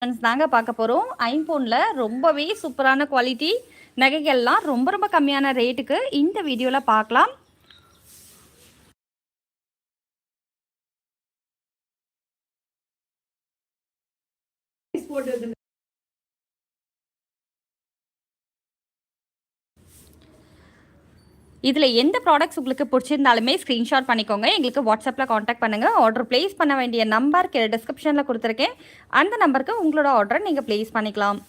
தாங்க பார்க்க போகிறோம். ஐம்பொனில் ரொம்பவே சூப்பரான குவாலிட்டி நகைகள்லாம் ரொம்ப ரொம்ப கம்மியான ரேட்டுக்கு இந்த வீடியோவில் பார்க்கலாம். இதில் எந்த ப்ராடக்ட்ஸ் உங்களுக்கு பிடிச்சிருந்தாலுமே ஸ்க்ரீன்ஷாட் பண்ணிக்கோங்க. எங்களுக்கு வாட்ஸ்அப்பில் காண்டாக்ட் பண்ணுங்கள். ஆர்டர் ப்ளேஸ் பண்ண வேண்டிய நம்பர் டிஸ்கிரிப்ஷனில் கொடுத்துருக்கேன். அந்த நம்பருக்கு உங்களோட ஆர்டரை நீங்கள் ப்ளேஸ் பண்ணிக்கலாம்.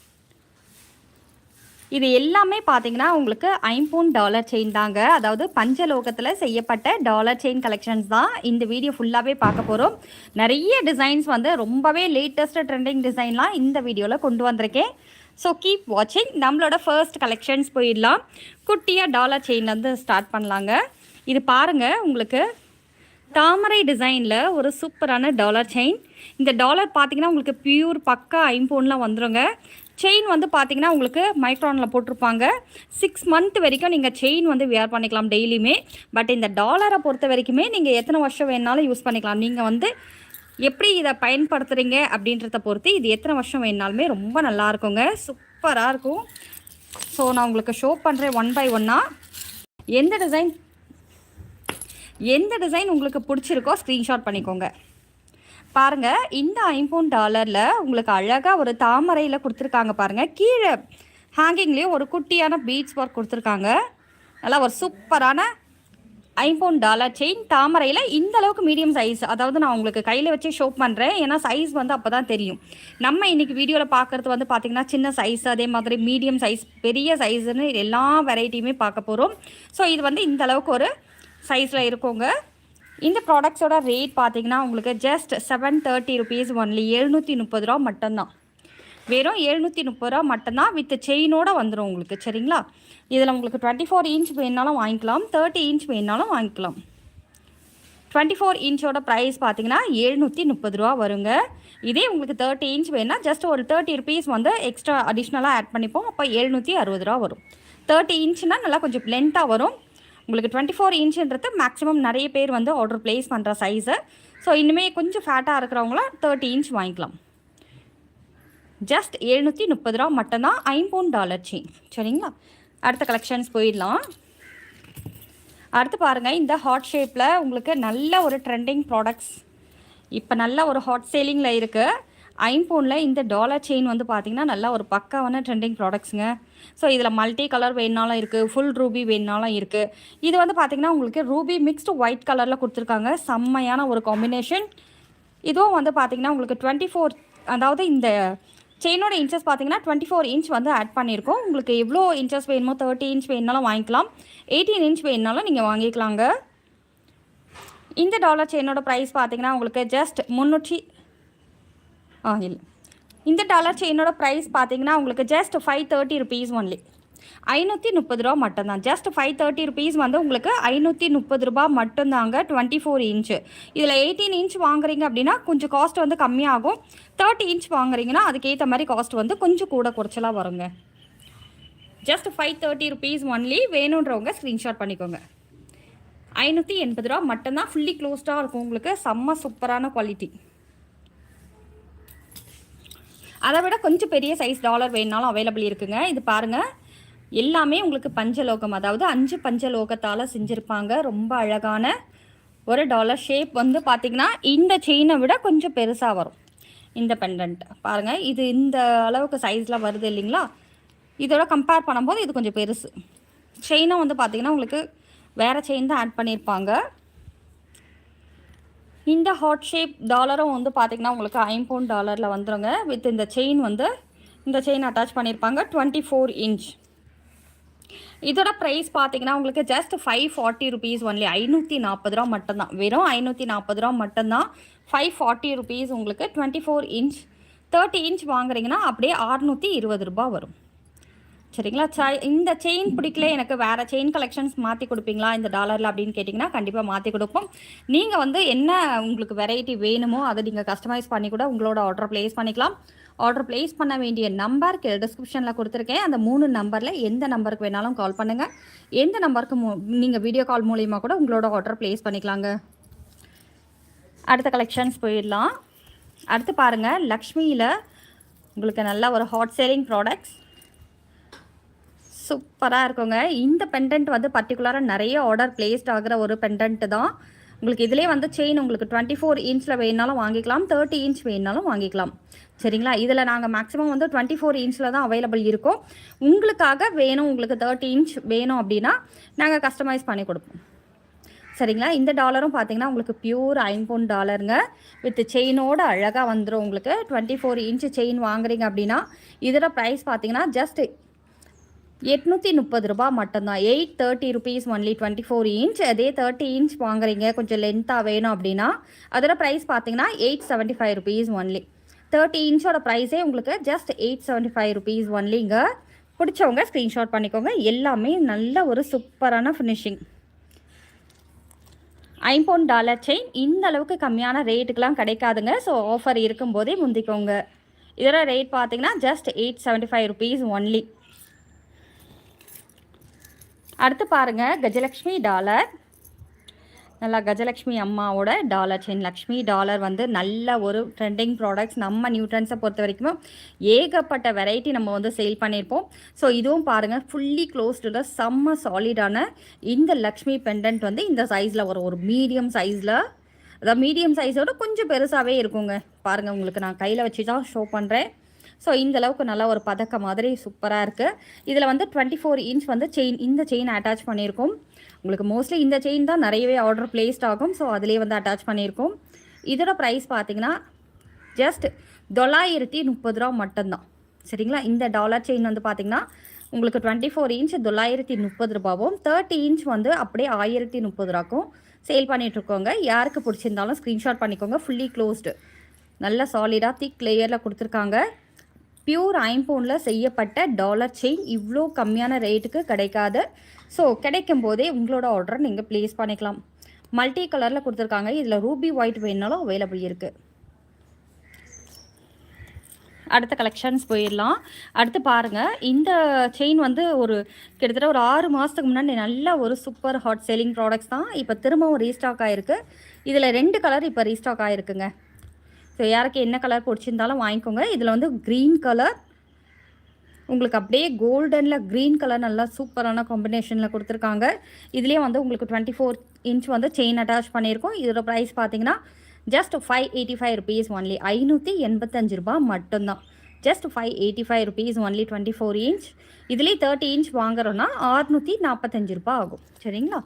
இது எல்லாமே பார்த்தீங்கன்னா உங்களுக்கு ஐம்பொன் டாலர் செயின் தாங்க. அதாவது பஞ்சலோகத்தில் செய்யப்பட்ட டாலர் செயின் கலெக்ஷன்ஸ் தான் இந்த வீடியோ ஃபுல்லாகவே பார்க்க போகிறோம். நிறைய டிசைன்ஸ் வந்து ரொம்பவே லேட்டஸ்ட் ட்ரெண்டிங் டிசைன்லாம் இந்த வீடியோவில் கொண்டு வந்திருக்கேன். ஸோ கீப் வாட்சிங். நம்மளோட ஃபர்ஸ்ட் கலெக்ஷன்ஸ் போயிடலாம். குட்டியாக டாலர் செயின் வந்து ஸ்டார்ட் பண்ணலாங்க. இது பாருங்கள், உங்களுக்கு தாமரை டிசைனில் ஒரு சூப்பரான டாலர் செயின். இந்த டாலர் பார்த்தீங்கன்னா உங்களுக்கு பியூர் பக்கா ஐம்பொன்லாம் வந்துடுங்க. செயின் வந்து பார்த்தீங்கன்னா உங்களுக்கு மைக்ரானில் போட்டிருப்பாங்க. 6 மந்த் வரைக்கும் நீங்கள் செயின் வந்து வியர் பண்ணிக்கலாம் டெய்லியுமே. பட் இந்த டாலரை பொறுத்த வரைக்குமே நீங்கள் எத்தனை வருஷம் வேணாலும் யூஸ் பண்ணிக்கலாம். நீங்கள் வந்து எப்படி இதை பயன்படுத்துகிறீங்க அப்படின்றத பொறுத்து இது எத்தனை வருஷம் வேணாலுமே ரொம்ப நல்லா இருக்குங்க. சூப்பராக இருக்கும். ஸோ நான் உங்களுக்கு ஷோ பண்ணுறேன் ஒன் பை ஒன்னாக. எந்த டிசைன் உங்களுக்கு பிடிச்சிருக்கோ ஸ்க்ரீன்ஷாட் பண்ணிக்கோங்க. பாருங்கள், இந்த ஐம்பொன் டாலரில் உங்களுக்கு அழகாக ஒரு தாமரையில் கொடுத்துருக்காங்க பாருங்கள். கீழே ஹேங்கிங்லேயும் ஒரு குட்டியான பீட்ஸ் ஒர்க் கொடுத்துருக்காங்க. நல்லா ஒரு சூப்பரான ஐம்பொன் டாலர் செயின் தாமரையில் இந்த அளவுக்கு மீடியம் சைஸ். அதாவது நான் உங்களுக்கு கையில் வச்சு ஷோ பண்ணுறேன், ஏன்னா சைஸ் வந்து அப்போ தான் தெரியும். நம்ம இன்றைக்கி வீடியோவில் பார்க்குறது வந்து பார்த்திங்கன்னா சின்ன சைஸ், அதே மாதிரி மீடியம் சைஸ், பெரிய சைஸுன்னு எல்லா வெரைட்டியுமே பார்க்க போகிறோம். ஸோ இது வந்து இந்த அளவுக்கு ஒரு சைஸில் இருக்குங்க. இந்த ப்ராடக்ட்ஸோட ரேட் பார்த்தீங்கன்னா உங்களுக்கு ஜஸ்ட் 730 ருபீஸ் ஒன்லி. 730 ரூபா மட்டும்தான். வெறும் 730 ரூபா மட்டும்தான். வித் செயினோடு வந்துடும் உங்களுக்கு. சரிங்களா? இதில் உங்களுக்கு 24 இன்ச் வேணாலும் வாங்கிக்கலாம், 30 இன்ச் வேணாலும் வாங்கிக்கலாம். 24 இன்ச்சோட ப்ரைஸ் பார்த்தீங்கன்னா 730 ரூபா வருங்க. இதே உங்களுக்கு 30 இன்ச் வேணா ஜஸ்ட் ஒரு 30 ருபீஸ் வந்து எக்ஸ்ட்ரா அடிஷ்னலாக ஆட் பண்ணிப்போம். அப்போ 760 ரூபா வரும். 30 இன்ச்னால் நல்லா கொஞ்சம் லென்த்தாக வரும். உங்களுக்கு 24 இன்ச்சுன்றது மேக்ஸிமம் நிறைய பேர் வந்து ஆர்டர் ப்ளேஸ் பண்ணுற சைஸு. ஸோ இன்னுமே கொஞ்சம் ஃபேட்டாக இருக்கிறவங்களாம் 30 இன்ச் வாங்கிக்கலாம். ஜஸ்ட் 730 ரூபா மட்டும்தான் ஐம்பொன் டாலர் செயின். சரிங்களா? அடுத்த கலெக்ஷன்ஸ் போயிடலாம். அடுத்து பாருங்கள், இந்த ஹாட் ஷேப்பில் உங்களுக்கு நல்ல ஒரு ட்ரெண்டிங் ப்ராடக்ட்ஸ் இப்போ நல்ல ஒரு ஹாட் சேலிங்கில் இருக்குது. ஐம்பொனில் இந்த டாலர் செயின் வந்து பார்த்திங்கன்னா நல்லா ஒரு பக்காவான ட்ரெண்டிங் ப்ராடக்ட்ஸுங்க. ஸோ இதில் மல்டி கலர் வேணுனாலும் இருக்குது, ஃபுல் ரூபி வேணுனாலும் இருக்குது. இது வந்து பார்த்திங்கன்னா உங்களுக்கு ரூபி மிக்ஸ்டு ஒயிட் கலரில் கொடுத்துருக்காங்க. செம்மையான ஒரு காம்பினேஷன். இதுவும் வந்து பார்த்திங்கன்னா உங்களுக்கு 24, அதாவது இந்த செயினோட இன்ச்சஸ் பார்த்திங்கன்னா 24 இன்ச் வந்து ஆட் பண்ணியிருக்கோம். உங்களுக்கு எவ்வளோ இன்ச்சஸ் வேணுமோ 30 இன்ச் வேணுனாலும் வாங்கிக்கலாம், 18 இன்ச் வேணுனாலும் நீங்கள் வாங்கிக்கலாங்க. இந்த டாலர் செயினோட ப்ரைஸ் பார்த்திங்கன்னா உங்களுக்கு ஜஸ்ட் இல்லை, இந்த டாலர் செயினோட ப்ரைஸ் பார்த்தீங்கன்னா உங்களுக்கு ஜஸ்ட் 530 ருபீஸ் ஒன்லி. 530 ரூபா மட்டும்தான். ஜஸ்ட் 530 ருபீஸ் வந்து உங்களுக்கு 530 ரூபா மட்டும்தாங்க. 24 இன்ச்சு. இதில் 18 இன்ச் வாங்குறீங்க அப்படின்னா கொஞ்சம் காஸ்ட் வந்து கம்மியாகும். 30 இன்ச் வாங்குறீங்கன்னா அதுக்கேற்ற மாதிரி காஸ்ட் வந்து கொஞ்சம் கூட குறைச்சலாக வருங்க. Just 530 rupees only. வேணுன்றவங்க ஸ்க்ரீன்ஷாட் பண்ணிக்கோங்க. 580 ரூபா மட்டும்தான். ஃபுல்லி க்ளோஸ்டாக இருக்கும் உங்களுக்கு. செம்ம சூப்பரான குவாலிட்டி. அதை விட கொஞ்சம் பெரிய சைஸ் டாலர் வேணுனாலும் அவைலபிள் இருக்குங்க. இது பாருங்கள், எல்லாமே உங்களுக்கு பஞ்சலோகம், அதாவது 5 பஞ்சலோகத்தால் செஞ்சுருப்பாங்க. ரொம்ப அழகான ஒரு டாலர் ஷேப் வந்து பார்த்திங்கன்னா இந்த செயினை விட கொஞ்சம் பெருசாக வரும். இந்த பெண்டன்ட் பாருங்கள், இது இந்த அளவுக்கு சைஸில் வருது இல்லைங்களா? இதோட கம்பேர் பண்ணும்போது இது கொஞ்சம் பெருசு. செயினும் வந்து பார்த்திங்கன்னா உங்களுக்கு வேறு செயின் தான் ஆட் பண்ணியிருப்பாங்க. இந்த ஹாட் ஷேப் டாலரும் வந்து பார்த்திங்கன்னா உங்களுக்கு ஐம்பொன் டாலரில் வந்துடுங்க. வித் இந்த செயின் வந்து இந்த செயின் அட்டாச் பண்ணியிருப்பாங்க. 24 இன்ச். இதோட ப்ரைஸ் பார்த்திங்கன்னா உங்களுக்கு ஜஸ்ட் 540 ருபீஸ் ஒன்லி. 540 ரூபா மட்டும்தான். வெறும் 540 ரூபா மட்டும்தான். 540 ருபீஸ் உங்களுக்கு. 24 இன்ச். 30 இன்ச் வாங்குறீங்கன்னா அப்படியே 620 ரூபா வரும். சரிங்களா? இந்த செயின் பிடிக்கல, எனக்கு வேறு செயின் கலெக்ஷன்ஸ் மாற்றி கொடுப்பீங்களா இந்த டாலரில் அப்படின்னு கேட்டிங்கன்னா கண்டிப்பாக மாற்றி கொடுப்போம். நீங்கள் வந்து என்ன உங்களுக்கு வெரைட்டி வேணுமோ அதை நீங்கள் கஸ்டமைஸ் பண்ணி கூட உங்களோட ஆர்டர் ப்ளேஸ் பண்ணிக்கலாம். ஆர்டர் ப்ளேஸ் பண்ண வேண்டிய நம்பர் டிஸ்கிரிப்ஷனில் கொடுத்துருக்கேன். அந்த 3 நம்பரில் எந்த நம்பருக்கு வேணாலும் கால் பண்ணுங்கள். எந்த நம்பருக்கு நீங்கள் வீடியோ கால் மூலிமா கூட உங்களோட ஆர்டர் ப்ளேஸ் பண்ணிக்கலாங்க. அடுத்த கலெக்ஷன்ஸ் போயிடலாம். அடுத்து பாருங்கள், லக்ஷ்மியில் உங்களுக்கு நல்ல ஒரு ஹாட் சேலிங் ப்ராடக்ட்ஸ், சூப்பராக இருக்குங்க. இந்த பெண்டன்ட் வந்து பர்டிகுலராக நிறைய ஆர்டர் பிளேஸ்ட் ஆகிற ஒரு பெண்டன்ட் தான். உங்களுக்கு இதிலே வந்து செயின் உங்களுக்கு 24 இன்ச்சில் வேணுனாலும் வாங்கிக்கலாம், 30 இன்ச் வேணுனாலும் வாங்கிக்கலாம். சரிங்களா? இதில் நாங்கள் மேக்ஸிமம் வந்து 24 இன்ச்சில் தான் அவைலபிள் இருக்கும். உங்களுக்காக வேணும், உங்களுக்கு 30 இன்ச் வேணும் அப்படின்னா நாங்கள் கஸ்டமைஸ் பண்ணி கொடுப்போம். சரிங்களா? இந்த டாலரும் பார்த்தீங்கன்னா உங்களுக்கு பியூர் ஐம்பொன் டாலருங்க. வித் செயினோடு அழகாக வந்துடும். உங்களுக்கு 24 இன்ச்சு செயின் வாங்குறீங்க அப்படின்னா இதோட ப்ரைஸ் பார்த்தீங்கன்னா ஜஸ்ட் 830 ரூபா மட்டும்தான். 830 ருபீஸ் ஒன்லி 24 இன்ச். அதே 30 இன்ச் வாங்குறீங்க, கொஞ்சம் லென்த்தாக வேணும் அப்படின்னா அதோட ப்ரைஸ் பார்த்தீங்கன்னா 875 ருபீஸ் ஒன்லி. 30 இன்ச்சோட ப்ரைஸே உங்களுக்கு ஜஸ்ட் 875 ருபீஸ் ஒன்லிங்க. பிடிச்சவங்க ஸ்க்ரீன்ஷாட் பண்ணிக்கோங்க. எல்லாமே நல்ல ஒரு சூப்பரான ஃபினிஷிங். ஐம்பொன் டாலர் செயின் இந்த அளவுக்கு கம்மியான ரேட்டுக்கெலாம் கிடைக்காதுங்க. ஸோ ஆஃபர் இருக்கும்போதே முந்திக்கோங்க. இதோட ரேட் பார்த்தீங்கன்னா ஜஸ்ட் 875 ருபீஸ் ஒன்லி. அடுத்து பாருங்கள், கஜலக்ஷ்மி டாலர். நல்லா கஜலக்ஷ்மி அம்மாவோட டாலர் செயின். லக்ஷ்மி டாலர் வந்து நல்ல ஒரு ட்ரெண்டிங் ப்ராடக்ட்ஸ். நம்ம நியூட்ரன்ஸை பொறுத்த வரைக்கும் ஏகப்பட்ட வெரைட்டி நம்ம வந்து சேல் பண்ணியிருப்போம். ஸோ இதுவும் பாருங்கள், ஃபுல்லி க்ளோஸ்டு செம்ம சாலிடான இந்த லக்ஷ்மி பெண்டன்ட் வந்து இந்த சைஸில் வரும். ஒரு மீடியம் சைஸில், அதாவது மீடியம் சைஸோட கொஞ்சம் பெருசாகவே இருக்குங்க. பாருங்கள், உங்களுக்கு நான் கையில் வச்சு தான் ஷோ பண்ணுறேன். ஸோ இந்தளவுக்கு நல்லா ஒரு பதக்க மாதிரி சூப்பராக இருக்குது. இதில் வந்து 24 இன்ச் வந்து செயின், இந்த செயின் அட்டாச் பண்ணியிருக்கோம். உங்களுக்கு மோஸ்ட்லி இந்த செயின் தான் நிறையவே ஆர்டர் பிளேஸ்ட் ஆகும். ஸோ அதிலே வந்து அட்டாச் பண்ணியிருக்கோம். இதோட ப்ரைஸ் பார்த்தீங்கன்னா ஜஸ்ட் 930 ரூபா மட்டும்தான். சரிங்களா? இந்த டாலர் செயின் வந்து பார்த்திங்கன்னா உங்களுக்கு 24 இன்ச் 930 ரூபாவும், 30 இன்ச் வந்து அப்படியே 1030 ரூபாக்கும் சேல் பண்ணிகிட்ருக்கோங்க. யாருக்கு பிடிச்சிருந்தாலும் ஸ்க்ரீன்ஷாட் பண்ணிக்கோங்க. ஃபுல்லி க்ளோஸ்டு, நல்ல சாலிடாக திக் லேயரில் கொடுத்துருக்காங்க. பியூர் ஐம்பவுனில் செய்யப்பட்ட டாலர் செயின் இவ்வளோ கம்மியான ரேட்டுக்கு கிடைக்காது. ஸோ கிடைக்கும் போதே உங்களோட ஆர்டரை நீங்கள் ப்ளேஸ் பண்ணிக்கலாம். மல்டி கலரில் கொடுத்துருக்காங்க. இதில் ரூபி ஒயிட் வேணுனாலும் அவைலபிள் இருக்குது. அடுத்த கலெக்ஷன்ஸ் போயிடலாம். அடுத்து பாருங்கள், இந்த செயின் வந்து ஒரு கிட்டத்தட்ட ஒரு 6 மாதத்துக்கு முன்னாடி நல்ல ஒரு சூப்பர் ஹாட் செல்லிங் ப்ராடக்ட்ஸ் தான். இப்போ திரும்பவும் ரீஸ்டாக் ஆகிருக்கு. இதில் 2 கலர் இப்போ ரீஸ்டாக் ஆகிருக்குங்க. ஸோ யாருக்கு என்ன கலர் பிடிச்சிருந்தாலும் வாங்கிக்கோங்க. இதில் வந்து க்ரீன் கலர், உங்களுக்கு அப்படியே கோல்டனில் க்ரீன் கலர் நல்லா சூப்பரான காம்பினேஷனில் கொடுத்துருக்காங்க. இதுலேயே வந்து உங்களுக்கு 24 இன்ச் வந்து செயின் அட்டாச் பண்ணியிருக்கோம். இதோட ப்ரைஸ் பார்த்தீங்கன்னா ஜஸ்ட் 585 ருபீஸ் ஒன்லி. 585 ரூபா மட்டும்தான். Just 585 rupees only 24 inch. இதுலேயே 30 இன்ச் வாங்குறோன்னா 645 ரூபா ஆகும். சரிங்களா?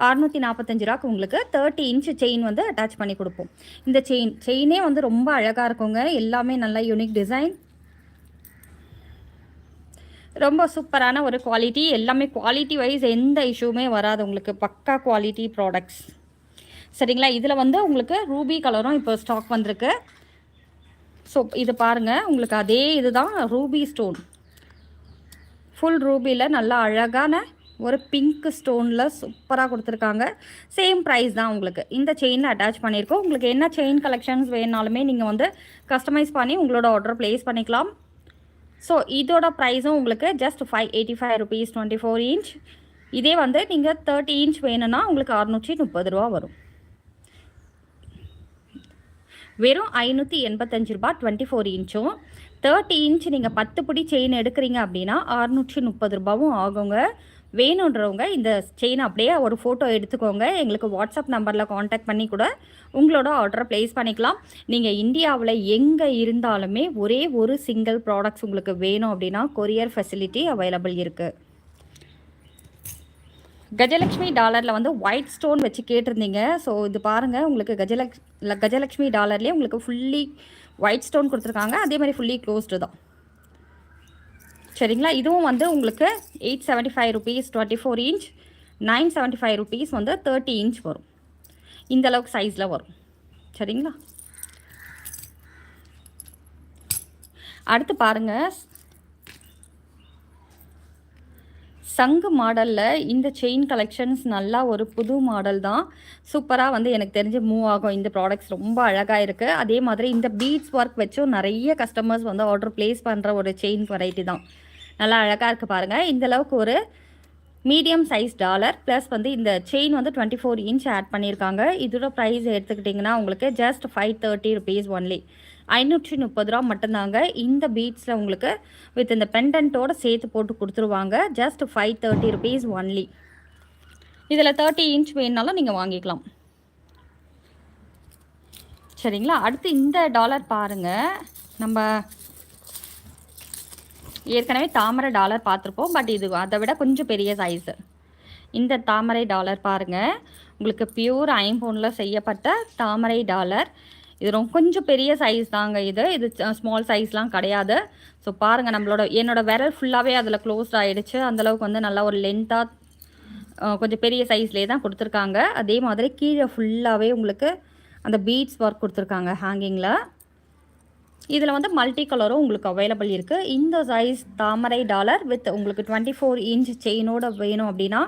645 ரூபாய்க்கு உங்களுக்கு 30 இன்ச் செயின் வந்து அட்டாச் பண்ணி கொடுப்போம். இந்த செயினே வந்து ரொம்ப அழகாக இருக்குங்க. எல்லாமே நல்லா யூனிக் டிசைன், ரொம்ப சூப்பரான ஒரு குவாலிட்டி. எல்லாமே குவாலிட்டி வைஸ் எந்த இஷ்யூமே வராது உங்களுக்கு. பக்கா குவாலிட்டி ப்ராடக்ட்ஸ். சரிங்களா? இதில் வந்து உங்களுக்கு ரூபி கலரும் இப்போ ஸ்டாக் வந்திருக்கு. ஸோ இது பாருங்கள், உங்களுக்கு அதே இதுதான் ரூபி ஸ்டோன், ஃபுல் ரூபியில் நல்லா அழகான ஒரு பிங்க் ஸ்டோனில் சூப்பராக கொடுத்துருக்காங்க. சேம் ப்ரைஸ் தான் உங்களுக்கு இந்த செயினில் அட்டாச் பண்ணியிருக்கோம். உங்களுக்கு என்ன செயின் கலெக்ஷன்ஸ் வேணுனாலுமே நீங்கள் வந்து கஸ்டமைஸ் பண்ணி உங்களோட ஆர்டர் ப்ளேஸ் பண்ணிக்கலாம். ஸோ இதோட ப்ரைஸும் உங்களுக்கு ஜஸ்ட் 585 ருபீஸ் 24 இன்ச். இதே வந்து நீங்கள் 30 இன்ச் வேணும்னா உங்களுக்கு 630 ரூபா வரும். வெறும் 585 ரூபா 24 இன்ச்சும். 30 இன்ச் நீங்கள் 10 பிடி செயின் எடுக்கிறீங்க அப்படின்னா 630 ரூபாவும் ஆகுங்க. வேணுன்றவங்க இந்த செயின் அப்படியே ஒரு ஃபோட்டோ எடுத்துக்கோங்க. எங்களுக்கு வாட்ஸ்அப் நம்பரில் காண்டாக்ட் பண்ணி கூட உங்களோட ஆர்டரை ப்ளேஸ் பண்ணிக்கலாம். நீங்கள் இந்தியாவில் எங்கே இருந்தாலுமே ஒரே ஒரு சிங்கிள் ப்ராடக்ட்ஸ் உங்களுக்கு வேணும் அப்படின்னா கொரியர் ஃபெசிலிட்டி அவைலபிள் இருக்குது. கஜலக்ஷ்மி டாலரில் வந்து ஒயிட் ஸ்டோன் வச்சு கேட்டிருந்தீங்க. ஸோ இது பாருங்கள், உங்களுக்கு கஜலக்ஷ்மி டாலர்லேயே உங்களுக்கு ஃபுல்லி ஒயிட் ஸ்டோன் கொடுத்துருக்காங்க. அதே மாதிரி ஃபுல்லி க்ளோஸ்டு தான். சரிங்களா? இதுவும் வந்து உங்களுக்கு 875 ருபீஸ் 24 இன்ச், 975 ருபீஸ் வந்து 30 இன்ச் வரும். இந்தளவுக்கு சைஸில் வரும். சரிங்களா? அடுத்து பாருங்கள், சங்கு மாடலில் இந்த செயின் கலெக்ஷன்ஸ் நல்லா ஒரு புது மாடல் தான். சூப்பராக வந்து எனக்கு தெரிஞ்சு மூவ் ஆகும். இந்த ப்ராடக்ட்ஸ் ரொம்ப அழகாக இருக்குது. அதே மாதிரி இந்த பீட்ஸ் ஒர்க் வச்சும் நிறைய கஸ்டமர்ஸ் வந்து ஆர்டர் ப்ளேஸ் பண்ணுற ஒரு செயின் வெரைட்டி தான். நல்லா அழகாக இருக்குது பாருங்கள். இந்தளவுக்கு ஒரு மீடியம் சைஸ் டாலர் ப்ளஸ் வந்து இந்த செயின் வந்து 24 இன்ச் ஆட் பண்ணியிருக்காங்க. இதோட ப்ரைஸ் எடுத்துக்கிட்டிங்கன்னா உங்களுக்கு ஜஸ்ட் 530 ருபீஸ் ஒன்லி. 530 மட்டும்தாங்க. இந்த பீட்ஸில் உங்களுக்கு வித் இந்த பெண்டன்ட்டோட சேர்த்து போட்டு கொடுத்துருவாங்க. Just 530 rupees only. இதில் 30 inch வேணுனாலும் நீங்கள் வாங்கிக்கலாம். சரிங்களா? அடுத்து இந்த டாலர் பாருங்கள். நம்ம ஏற்கனவே தாமரை டாலர் பார்த்துருப்போம். பட் இது அதை விட கொஞ்சம் பெரிய சைஸு. இந்த தாமரை டாலர் பாருங்கள். உங்களுக்கு பியூர் ஐம்பொனில் செய்யப்பட்ட தாமரை டாலர். இது கொஞ்சம் பெரிய சைஸ் தாங்க. இது ஸ்மால் சைஸ்லாம் கிடையாது. ஸோ பாருங்கள், என்னோடய விரல் ஃபுல்லாகவே அதில் க்ளோஸ்ட் ஆகிடுச்சு. அந்தளவுக்கு வந்து நல்லா ஒரு லென்த்தாக கொஞ்சம் பெரிய சைஸ்லேயே தான் கொடுத்துருக்காங்க. அதே மாதிரி கீழே ஃபுல்லாகவே உங்களுக்கு அந்த பீட்ஸ் ஒர்க் கொடுத்துருக்காங்க ஹேங்கிங்கில். இதில் வந்து மல்டி கலரும் உங்களுக்கு அவைலபிள் இருக்குது. இந்த சைஸ் தாமரை டாலர் வித் உங்களுக்கு 24 inch செயினோட வேணும் அப்படின்னா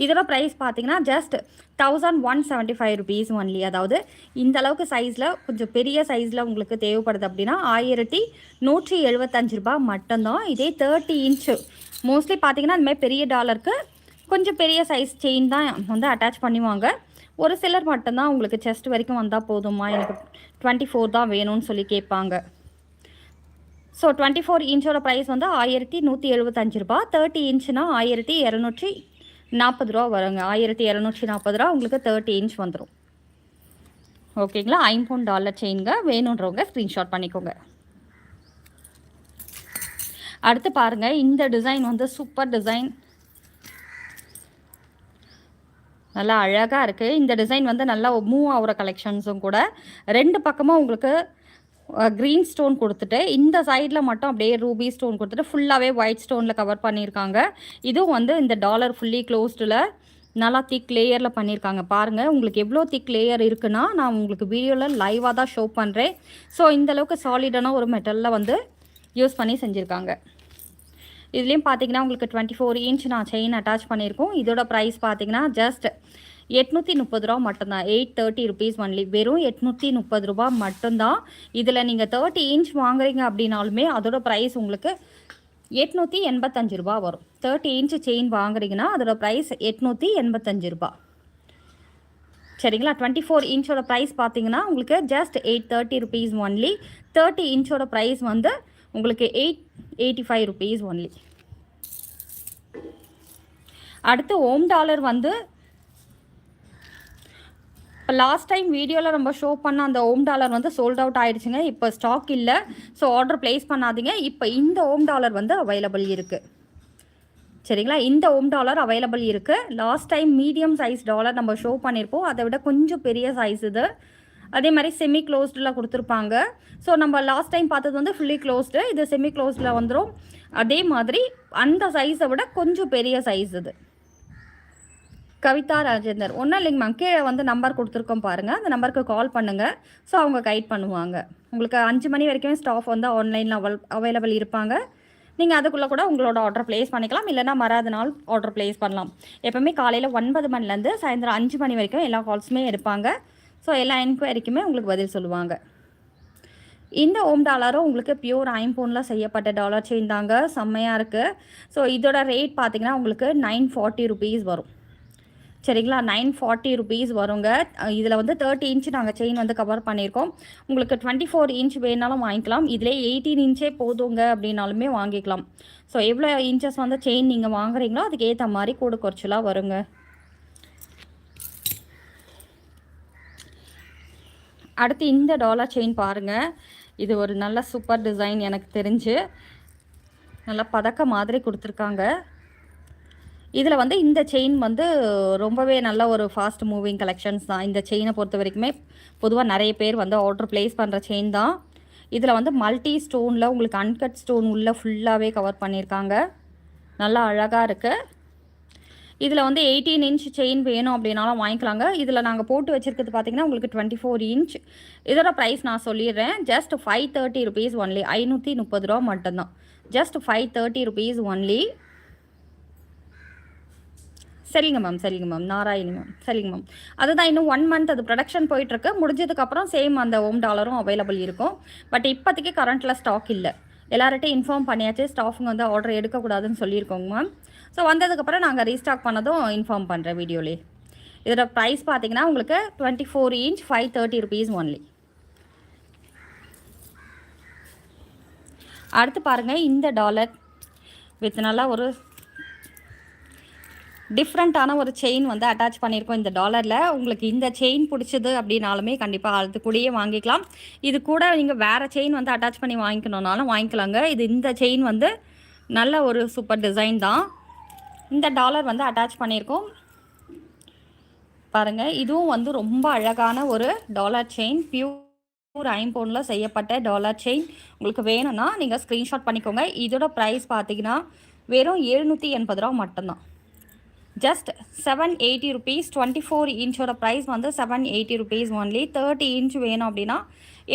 இதோட ப்ரைஸ் பார்த்தீங்கன்னா ஜஸ்ட் 1175 rupees ஒன்லி. அதாவது இந்த அளவுக்கு சைஸில் கொஞ்சம் பெரிய சைஸில் உங்களுக்கு தேவைப்படுது அப்படின்னா 1175 ரூபாய் மட்டும்தான். இதே 30 inch மோஸ்ட்லி பார்த்தீங்கன்னா இந்தமாதிரி பெரிய டாலருக்கு கொஞ்சம் பெரிய சைஸ் செயின் தான் வந்து அட்டாச் பண்ணுவாங்க. ஒரு சிலர் மட்டும்தான் உங்களுக்கு செஸ்ட் வரைக்கும் வந்தால் போதுமா, எனக்கு 24 தான் வேணும்னு சொல்லி கேட்பாங்க. ஸோ 24 inchோட ப்ரைஸ் வந்து 1175 ரூபா. 30 inchனா 1240 ரூபா வருங்க. 1240 ரூபா உங்களுக்கு 30 inch வந்துடும். ஓகேங்களா? $5 செயின்ங்க. வேணுன்றவங்க ஸ்க்ரீன்ஷாட் பண்ணிக்கோங்க. அடுத்து பாருங்கள், இந்த டிசைன் வந்து சூப்பர் டிசைன், நல்லா அழகாக இருக்குது. இந்த டிசைன் வந்து நல்லா மூவ் ஆகிற கலெக்ஷன்ஸும் கூட. ரெண்டு பக்கமும் உங்களுக்கு க்ரீன் ஸ்டோன் கொடுத்துட்டு இந்த சைடில் மட்டும் அப்படியே ரூபி ஸ்டோன் கொடுத்துட்டு ஃபுல்லாகவே ஒயிட் ஸ்டோனில் கவர் பண்ணியிருக்காங்க. இதுவும் வந்து இந்த டாலர் ஃபுல்லி க்ளோஸ்டில் நல்லா திக் லேயரில் பண்ணியிருக்காங்க. பாருங்கள், உங்களுக்கு எவ்வளோ திக் லேயர் இருக்குன்னா நான் உங்களுக்கு வீடியோவில் லைவாக தான் ஷோ பண்ணுறேன். ஸோ இந்தளவுக்கு சாலிடான ஒரு மெட்டலில் வந்து யூஸ் பண்ணி செஞ்சுருக்காங்க. இதுலேயும் பார்த்தீங்கன்னா உங்களுக்கு 24 inch நான் செயின் அட்டாச் பண்ணியிருக்கோம். இதோட ப்ரைஸ் பார்த்தீங்கன்னா ஜஸ்ட் 830 ரூபா மட்டும்தான். 830 rupees ஒன்லி. வெறும் 830 ரூபா மட்டும்தான். இதில் நீங்கள் 30 inch வாங்குறீங்க அப்படின்னாலுமே அதோட ப்ரைஸ் உங்களுக்கு 885 ரூபா வரும். 30 inch செயின் வாங்குறீங்கன்னா அதோட ப்ரைஸ் 885 ரூபா. சரிங்களா? 24 inchோட ப்ரைஸ் பார்த்தீங்கன்னா உங்களுக்கு ஜஸ்ட் 830 rupees ஒன்லி. 30 inchோட ப்ரைஸ் வந்து உங்களுக்கு 885 rupees ஒன்லி. அடுத்து ஓம் டாலர் வந்து இப்போ லாஸ்ட் டைம் வீடியோவில் நம்ம ஷோ பண்ண அந்த ஓம் டாலர் வந்து சோல்ட் அவுட் ஆகிடுச்சுங்க. இப்போ ஸ்டாக் இல்லை. ஸோ ஆர்டர் ப்ளேஸ் பண்ணாதீங்க. இப்போ இந்த ஓம் டாலர் வந்து அவைலபிள் இருக்குது. சரிங்களா? இந்த ஓம் டாலர் அவைலபிள் இருக்குது. Last time medium size dollar நம்ம ஷோ பண்ணியிருப்போம். அதை விட கொஞ்சம் பெரிய சைஸ் இது. அதே மாதிரி செமி க்ளோஸ்டில் கொடுத்துருப்பாங்க. ஸோ நம்ம லாஸ்ட் டைம் பார்த்தது வந்து ஃபுல்லி க்ளோஸ்டு, இது செமி க்ளோஸ்டில் வந்துடும். அதே மாதிரி அந்த சைஸை விட கொஞ்சம் பெரிய சைஸ் இது. கவிதா ராஜேந்தர். ஒன்றும் இல்லைங்க மேம், கீழே வந்து நம்பர் கொடுத்துருக்கோம் பாருங்கள். அந்த நம்பருக்கு கால் பண்ணுங்கள். ஸோ அவங்க கைட் பண்ணுவாங்க. உங்களுக்கு 5 மணி வரைக்கும் ஸ்டாஃப் வந்து ஆன்லைனில் அவைலபிள் இருப்பாங்க. நீங்கள் அதுக்குள்ளே கூட உங்களோட ஆர்டர் ப்ளேஸ் பண்ணிக்கலாம். இல்லைனா மறாத நாள் ஆர்டர் ப்ளேஸ் பண்ணலாம். எப்போவுமே காலையில் 9 மணிலேருந்து சாயந்தரம் 5 மணி வரைக்கும் எல்லா கால்ஸுமே எடுப்பாங்க. ஸோ எல்லா என்கொயரிக்குமே உங்களுக்கு பதில் சொல்லுவாங்க. இந்த ஓம் டாலரும் உங்களுக்கு பியூர் ஐம்பொனில் செய்யப்பட்ட டாலர் செயின் தாங்க. செம்மையாக இருக்குது. ஸோ இதோட ரேட் பார்த்திங்கன்னா உங்களுக்கு 940 rupees வரும். சரிங்களா? 940 rupees வருங்க. இதில் வந்து 30 inch நாங்கள் செயின் வந்து கவர் பண்ணியிருக்கோம். உங்களுக்கு 24 inch வேணாலும் வாங்கிக்கலாம். இதிலே 18 inch போதுங்க அப்படின்னாலுமே வாங்கிக்கலாம். ஸோ எவ்வளோ இன்ச்சஸ் வந்து செயின் நீங்கள் வாங்குறீங்களோ அதுக்கு ஏற்ற மாதிரி கூட குறைச்சலாக வருங்க. அடுத்து இந்த டாலர் செயின் பாருங்கள். இது ஒரு நல்ல சூப்பர் டிசைன். எனக்கு தெரிஞ்சு நல்லா பதக்க மாதிரி கொடுத்துருக்காங்க. இதில் வந்து இந்த செயின் வந்து ரொம்பவே நல்ல ஒரு ஃபாஸ்ட் மூவிங் கலெக்ஷன்ஸ் தான். இந்த செயினை பொறுத்த வரைக்குமே பொதுவாக நிறைய பேர் வந்து ஆர்டர் ப்ளேஸ் பண்ணுற செயின் தான். இதில் வந்து மல்டி ஸ்டோனில் உங்களுக்கு அன்கட் ஸ்டோன் உள்ளே ஃபுல்லாகவே கவர் பண்ணியிருக்காங்க. நல்லா அழகாக இருக்குது. இதில் வந்து 18 inch செயின் வேணும் அப்படின்னாலும் வாங்கிக்கலாங்க. இதில் நாங்கள் போட்டு வச்சுருக்கிறது பார்த்திங்கன்னா உங்களுக்கு 24 inch. இதோட ப்ரைஸ் நான் சொல்லிடுறேன். Just 530 rupees only. 530 ரூபா மட்டும்தான். Just 530 rupees only. சரிங்க மேம். நாராயணி மேம். சரிங்க மேம். அதுதான் இன்னும் 1 month அது ப்ரொடக்ஷன் போயிட்டுருக்கு. முடிஞ்சதுக்கப்புறம் சேம் அந்த ஓம் டாலரும் அவைலபிள் இருக்கும். பட் இப்போதைக்கு கரண்ட்டில் ஸ்டாக் இல்லை. எல்லார்ட்டையும் இன்ஃபார்ம் பண்ணியாச்சு. ஸ்டாஃபுங்க வந்து ஆர்டர் எடுக்கக்கூடாதுன்னு சொல்லியிருக்கோங்க மேம். ஸோ வந்ததுக்கப்புறம் நாங்கள் ரீஸ்டாக் பண்ணதும் இன்ஃபார்ம் பண்ணுறேன் வீடியோலேயே. இதோட ப்ரைஸ் பார்த்தீங்கன்னா உங்களுக்கு 24 inch 530 rupees ஒன்லி. அடுத்து பாருங்கள், இந்த டாலர் வித் நல்லா ஒரு டிஃப்ரெண்ட்டான ஒரு செயின் வந்து அட்டாச் பண்ணியிருக்கோம் இந்த டாலரில். உங்களுக்கு இந்த செயின் பிடிச்சது அப்படின்னாலுமே கண்டிப்பாக அது கூடயே வாங்கிக்கலாம். இது கூட நீங்கள் வேறு செயின் வந்து அட்டாச் பண்ணி வாங்கிக்கணுன்னாலும் வாங்கிக்கலாங்க. இந்த செயின் வந்து நல்ல ஒரு சூப்பர் டிசைன் தான். இந்த டாலர் வந்து அட்டாச் பண்ணியிருக்கோம் பாருங்கள். இதுவும் வந்து ரொம்ப அழகான ஒரு டாலர் செயின், பியூர் ஐம்பொனில் செய்யப்பட்ட டாலர் செயின். உங்களுக்கு வேணும்னா நீங்கள் ஸ்க்ரீன்ஷாட் பண்ணிக்கோங்க. இதோட ப்ரைஸ் பார்த்தீங்கன்னா வெறும் 780 ரூபா மட்டும்தான். Just 780 rupees. 24 இன்ச்சோட ப்ரைஸ் வந்து 780 ருபீஸ் ஒன்லி. 30 இன்ச் வேணும் அப்படின்னா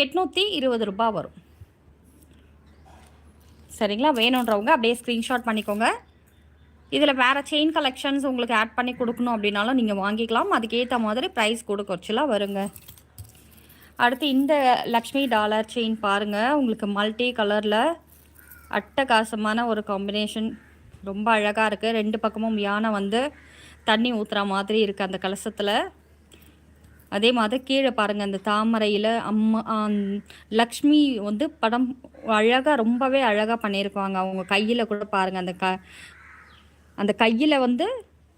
820 ரூபா வரும். சரிங்களா? வேணுன்றவங்க அப்படியே ஸ்க்ரீன்ஷாட் பண்ணிக்கோங்க. இதில் வேறு செயின் கலெக்ஷன்ஸ் உங்களுக்கு ஆட் பண்ணி கொடுக்கணும் அப்படின்னாலும் நீங்கள் வாங்கிக்கலாம். அதுக்கேற்ற மாதிரி ப்ரைஸ் கூட குறைச்சலாக வருங்க. அடுத்து இந்த லக்ஷ்மி டாலர் செயின் பாருங்கள். உங்களுக்கு மல்டி கலரில் அட்டகாசமான ஒரு காம்பினேஷன், ரொம்ப அழகாக இருக்குது. 2 பக்கமும் யானை வந்து தண்ணி ஊற்றுற மாதிரி இருக்குது அந்த கலசத்தில். அதே மாதிரி கீழே பாருங்கள், அந்த தாமரையில் லக்ஷ்மி வந்து படம் அழகாக, ரொம்பவே அழகாக பண்ணியிருக்காங்க. அவங்க கையில் கூட பாருங்கள், அந்த கையில் வந்து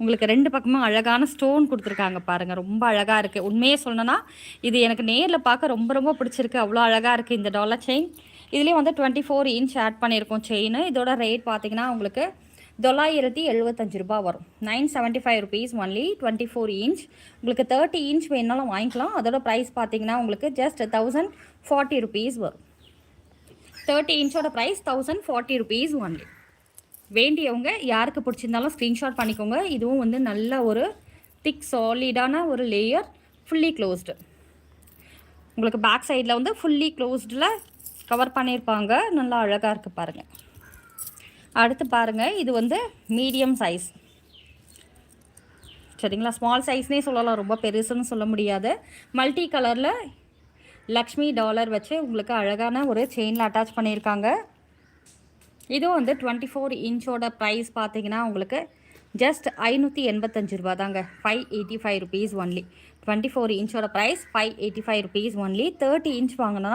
உங்களுக்கு 2 பக்கமும் அழகான ஸ்டோன் கொடுத்துருக்காங்க பாருங்கள். ரொம்ப அழகாக இருக்குது. உண்மையே சொல்லணும்னா இது எனக்கு நேரில் பார்க்க ரொம்ப ரொம்ப பிடிச்சிருக்கு. அவ்வளோ அழகாக இருக்குது இந்த டாலர் செயின். இதுலேயும் வந்து 24 இன்ச் ஆட் பண்ணியிருக்கோம் செயின். இதோட ரேட் பார்த்திங்கன்னா உங்களுக்கு 975 ரூபா வரும். 975 ருபீஸ் ஒன்லி. 24 இன்ச். உங்களுக்கு 30 இன்ச் வேணாலும் வாங்கிக்கலாம். அதோட ப்ரைஸ் பார்த்தீங்கன்னா உங்களுக்கு ஜஸ்ட் 1040 ருபீஸ் வரும். 30 இன்ச்சோட ப்ரைஸ் 1040 ருபீஸ் ஒன்லி. வேண்டியவங்க யாருக்கு பிடிச்சிருந்தாலும் ஸ்க்ரீன்ஷாட் பண்ணிக்கோங்க. இதுவும் வந்து நல்ல ஒரு திக் சாலிடான ஒரு லேயர், ஃபுல்லி க்ளோஸ்டு. உங்களுக்கு பேக் சைடில் வந்து ஃபுல்லி க்ளோஸ்டில் கவர் பண்ணியிருப்பாங்க. நல்லா அழகாக இருக்குது பாருங்கள். அடுத்து பாருங்கள், இது வந்து மீடியம் சைஸ். சரிங்களா? ஸ்மால் சைஸ்னே சொல்லலாம், ரொம்ப பெருசுன்னு சொல்ல முடியாது. மல்டி கலரில் லக்ஷ்மி டாலர் வச்சு உங்களுக்கு அழகான ஒரு செயினில் அட்டாச் பண்ணியிருக்காங்க. இதுவும் வந்து 24 இன்ச்சோட ப்ரைஸ் பார்த்தீங்கன்னா உங்களுக்கு ஜஸ்ட் 585 ரூபா தாங்க. 585 ருபீஸ் ஒன்லி. 24 இன்ச்சோட ப்ரைஸ் 585 ருபீஸ் ஒன்லி. 30 இன்ச் வாங்கினா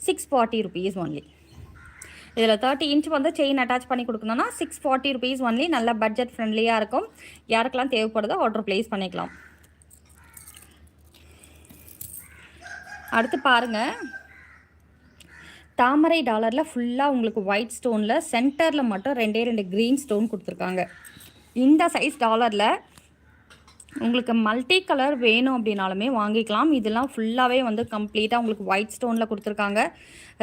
640 ருபீஸ் ஒன்லி. இதில் 30 இன்ச் வந்து செயின் அட்டாச் பண்ணி கொடுக்கணும்னா 640 ருபீஸ் ஒன்லி. நல்ல பட்ஜெட் ஃப்ரெண்ட்லியாக இருக்கும். யாருக்கெல்லாம் தேவைப்படுதோ ஆர்டர் ப்ளேஸ் பண்ணிக்கலாம். அடுத்து பாருங்கள், தாமரை டாலரில் ஃபுல்லாக உங்களுக்கு ஒயிட் ஸ்டோனில் சென்டரில் மட்டும் 2 க்ரீன் ஸ்டோன் கொடுத்துருக்காங்க. இந்த சைஸ் டாலரில் உங்களுக்கு மல்டி கலர் வேணும் அப்படின்னாலுமே வாங்கிக்கலாம். இதெல்லாம் ஃபுல்லாகவே வந்து கம்ப்ளீட்டாக உங்களுக்கு ஒயிட் ஸ்டோனில் கொடுத்துருக்காங்க.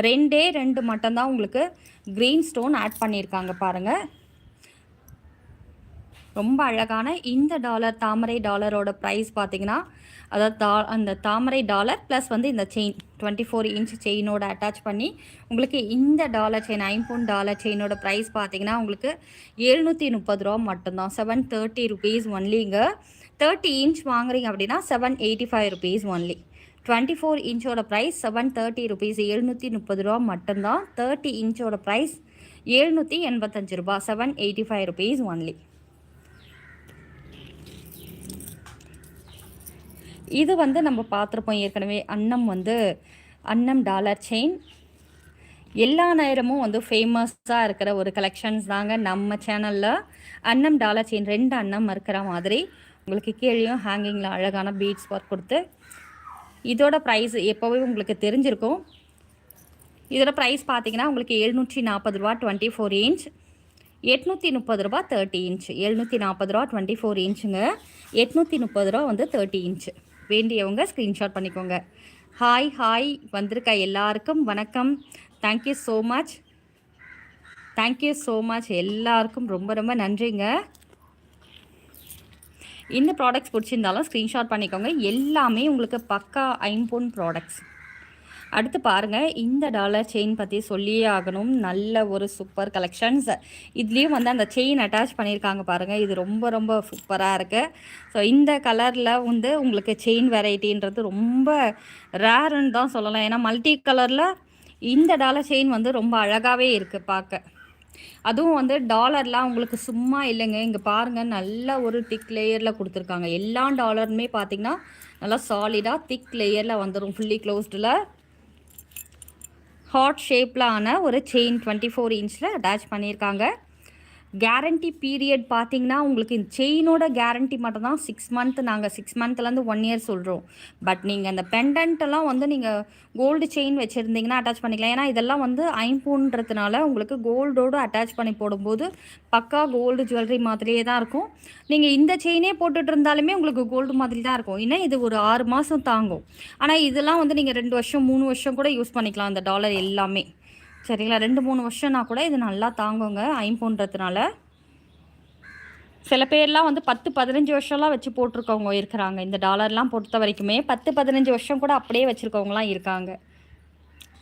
2 மட்டும்தான் உங்களுக்கு க்ரீன் ஸ்டோன் ஆட் பண்ணியிருக்காங்க பாருங்கள். ரொம்ப அழகான இந்த டாலர், தாமரை டாலரோட ப்ரைஸ் பார்த்திங்கன்னா, அதாவது அந்த தாமரை டாலர் ப்ளஸ் வந்து இந்த செயின் 24 இன்ச் செயினோட அட்டாச் பண்ணி உங்களுக்கு இந்த டாலர் செயின், ஐம்பொன் டாலர் செயினோட ப்ரைஸ் பார்த்திங்கன்னா உங்களுக்கு 730 ரூபா மட்டும்தான். 730 ருபீஸ் ஒன்லிங்க. 30 இன்ச் வாங்குறீங்க அப்படின்னா 785 ருபீஸ் ஒன்லி. 24 இன்ச்சோட ப்ரைஸ் 730 ருபீஸ், 730 ரூபா மட்டும்தான். 30 இன்ச்சோட ப்ரைஸ் 785 ரூபா, 785 ருபீஸ் ஒன்லி. இது வந்து நம்ம பார்த்துருப்போம் ஏற்கனவே. அன்னம் டாலர் செயின் எல்லா நேரமும் வந்து ஃபேமஸாக இருக்கிற ஒரு கலெக்ஷன்ஸ் தாங்க நம்ம சேனலில். அன்னம் டாலர் செயின் 2 அன்னம் இருக்கிற மாதிரி உங்களுக்கு கீழேயும் ஹேங்கிங்கில் அழகான பீட்ஸ் ஒர்க் கொடுத்து, இதோட ப்ரைஸ் எப்போவே உங்களுக்கு தெரிஞ்சிருக்கும். இதோட ப்ரைஸ் பார்த்திங்கன்னா உங்களுக்கு 740 ரூபா 24 இன்ச், 830 ரூபா 30 இன்ச். 740 ரூபா 24 இன்ச்சுங்க, 830 ரூபா வந்து 30 இன்ச்சு. வேண்டியவங்க ஸ்க்ரீன்ஷாட் பண்ணிக்கோங்க. ஹாய் வந்திருக்க எல்லாருக்கும் வணக்கம். தேங்க்யூ ஸோ மச் எல்லாருக்கும் ரொம்ப ரொம்ப நன்றிங்க. இந்த ப்ராடக்ட்ஸ் பிடிச்சிருந்தாலும் ஸ்க்ரீன்ஷாட் பண்ணிக்கோங்க. எல்லாமே உங்களுக்கு பக்கா ஐம்பொன் ப்ராடக்ட்ஸ். அடுத்து பாருங்கள், இந்த டாலர் செயின் பற்றி சொல்லியே ஆகணும். நல்ல ஒரு சூப்பர் கலெக்ஷன்ஸ். இதுலேயும் வந்து அந்த செயின் அட்டாச் பண்ணியிருக்காங்க பாருங்கள். இது ரொம்ப ரொம்ப சூப்பராக இருக்குது. ஸோ இந்த கலரில் வந்து உங்களுக்கு செயின் வெரைட்டின்றது ரொம்ப ரேருன்னு தான் சொல்லலாம். ஏன்னா மல்டி கலரில் இந்த டாலர் செயின் வந்து ரொம்ப அழகாகவே இருக்குது பார்க்க. அதுவும் வந்து டாலர்லாம் உங்களுக்கு சும்மா இல்லைங்க. இங்கே பாருங்கள், நல்ல ஒரு திக் லேயரில் கொடுத்துருக்காங்க. எல்லா டாலருமே பார்த்திங்கன்னா நல்லா சாலிடாக திக் லேயரில் வந்துடும், ஃபுல்லி க்ளோஸ்டில். ஹார்ட் ஷேப்பில் ஆன ஒரு செயின் 24 இன்ச்சில் அட்டாச் பண்ணியிருக்காங்க. கேரண்டி பீரியட் பார்த்தீங்கன்னா உங்களுக்கு இந்த செயினோட கேரண்டி மட்டும் தான் 6 மந்த். நாங்கள் 6 மந்த்லேருந்து 1 இயர் சொல்கிறோம். பட் நீங்கள் அந்த பெண்டன்ட்டெல்லாம் வந்து நீங்கள் கோல்டு செயின் வச்சுருந்தீங்கன்னா அட்டாச் பண்ணிக்கலாம். ஏன்னா இதெல்லாம் வந்து ஐம்பூன்றதுனால உங்களுக்கு கோல்டோடு அட்டாச் பண்ணி போடும்போது பக்கா கோல்டு ஜுவல்லரி மாதிரியே தான் இருக்கும். நீங்கள் இந்த செயினே போட்டுட்டு இருந்தாலுமே உங்களுக்கு கோல்டு மாதிரி தான் இருக்கும். ஏன்னா இது ஒரு 6 மாதம் தாங்கும். ஆனால் இதெல்லாம் வந்து நீங்கள் 2 வருஷம் 3 வருஷம் கூட யூஸ் பண்ணிக்கலாம் அந்த டாலர் எல்லாமே. சரிங்களா, 2-3 வருஷம்னா கூட இது நல்லா தாங்குங்க ஐம்பொன்றதுனால. சில பேர்லாம் வந்து 10-15 வருஷம்லாம் வச்சு போட்டிருக்கவங்க இருக்கிறாங்க. இந்த டாலர்லாம் பொறுத்த வரைக்குமே 10-15 வருஷம் கூட அப்படியே வச்சுருக்கவங்களாம் இருக்காங்க.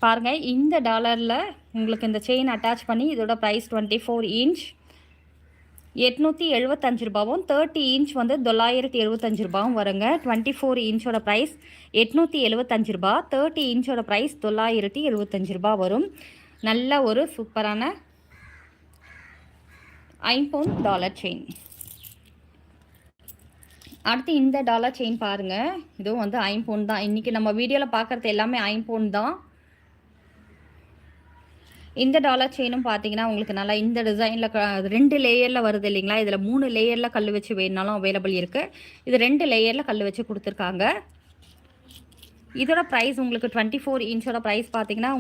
பாருங்கள், இந்த டாலரில் உங்களுக்கு இந்த செயின் அட்டாச் பண்ணி இதோட ப்ரைஸ் 24 இன்ச் 875 ரூபாவும், 30 இன்ச் வந்து 975 ரூபாவும் வருங்க. 24 இன்ச்சோட ப்ரைஸ் 875 ரூபா, 30 இன்ச்சோட ப்ரைஸ் 975 ரூபா வரும். நல்ல ஒரு சூப்பரான ஐம்பவுண்ட் டாலர் செயின். அடுத்து இந்த டாலர் செயின் பாருங்கள், இதுவும் வந்து ஐம்பவுண்ட் தான். இன்றைக்கி நம்ம வீடியோவில் பார்க்குறது எல்லாமே ஐம்பவுண்ட் தான். இந்த டாலர் செயினும் பார்த்தீங்கன்னா உங்களுக்கு நல்லா இந்த டிசைனில் 2 லேயரில் வருது இல்லைங்களா. இதில் 3 லேயரில் கல் வச்சு வேணுனாலும் அவைலபிள் இருக்குது. இது 2 லேயரில் கல் வச்சு கொடுத்துருக்காங்க. இதோட ப்ரைஸ் உங்களுக்கு 24 இன்ச்சோட ப்ரைஸ் பார்த்தீங்கன்னா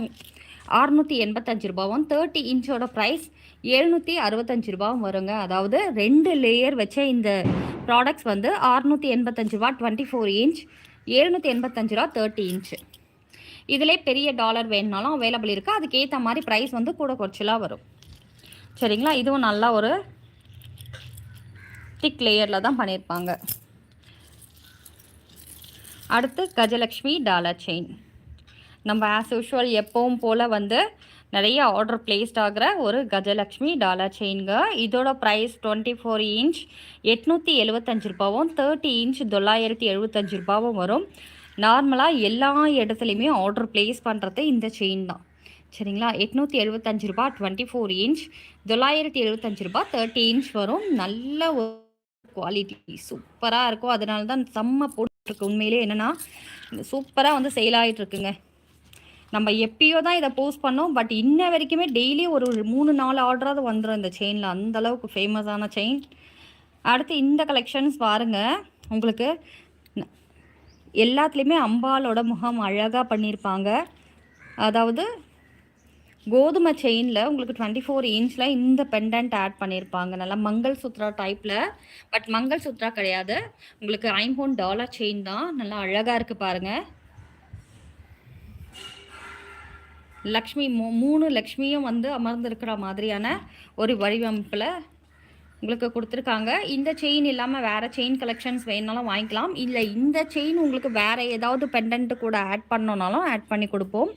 685 ரூபாவும், 30 இன்ச்சோட ப்ரைஸ் 765 ரூபாவும் வருங்க. அதாவது 2 லேயர் வச்ச இந்த ப்ராடக்ட்ஸ் வந்து 685 ரூபா 24 இன்ச், 785 ரூபா 30 இன்ச்சு. இதிலே பெரிய டாலர் வேணுனாலும் அவைலபிள் இருக்குது. அதுக்கேற்ற மாதிரி ப்ரைஸ் வந்து கூட குறைச்சலாக வரும். சரிங்களா, இதுவும் நல்லா ஒரு திக் லேயரில் தான் பண்ணியிருப்பாங்க. அடுத்து கஜலக்ஷ்மி டாலர் செயின். நம்ம ஆஸ் யூஷுவல் எப்பவும் போல் வந்து நிறைய ஆர்டர் பிளேஸ்ட் ஆகிற ஒரு கஜலக்ஷ்மி டாலர் செயின்ங்க. இதோட ப்ரைஸ் 24 இன்ச் 875 ரூபாவும், 30 இன்ச் 975 ரூபாவும் வரும். நார்மலாக எல்லா இடத்துலையுமே ஆர்டர் பிளேஸ் பண்ணுறது இந்த செயின் தான். சரிங்களா, 875 ரூபா 24 இன்ச், 975 ரூபா 30 இன்ச் வரும். நல்ல ஒரு குவாலிட்டி சூப்பராக இருக்கும். அதனால தான் செம்ம போட்டுருக்கு. உண்மையிலே என்னென்னா சூப்பராக வந்து சேல் ஆகிட்டுருக்குங்க. நம்ம எப்பயோ தான் இதை போஸ்ட் பண்ணோம். பட் இன்ன வரைக்குமே டெய்லி ஒரு 3-4 ஆர்டராவது வந்துடும் இந்த செயினில். அந்தளவுக்கு ஃபேமஸான செயின். அடுத்து இந்த கலெக்ஷன்ஸ் பாருங்கள், உங்களுக்கு எல்லாத்துலேயுமே அம்பாலோட முகம் அழகாக பண்ணியிருப்பாங்க. அதாவது கோதுமை செயினில் உங்களுக்கு 24 இன்ச்சில் இந்த பெண்டன்ட் ஆட் பண்ணியிருப்பாங்க. நல்லா மங்கள் சூத்ரா டைப்பில். பட் மங்கள் சூத்ரா கிடையாது, உங்களுக்கு ஐம்பவுண்ட் டாலர் செயின் தான். நல்லா அழகாக இருக்குது பாருங்கள். லக்ஷ்மி 3 லக்ஷ்மியும் வந்து அமர்ந்திருக்கிற மாதிரியான ஒரு வடிவமைப்பில் உங்களுக்கு கொடுத்துருக்காங்க. இந்த செயின் இல்லாமல் வேறு செயின் கலெக்ஷன்ஸ் வேணுனாலும் வாங்கிக்கலாம். இல்லை இந்த செயின் உங்களுக்கு வேறு ஏதாவது பெண்டன்ட்டு கூட ஆட் பண்ணோனாலும் ஆட் பண்ணி கொடுப்போம்.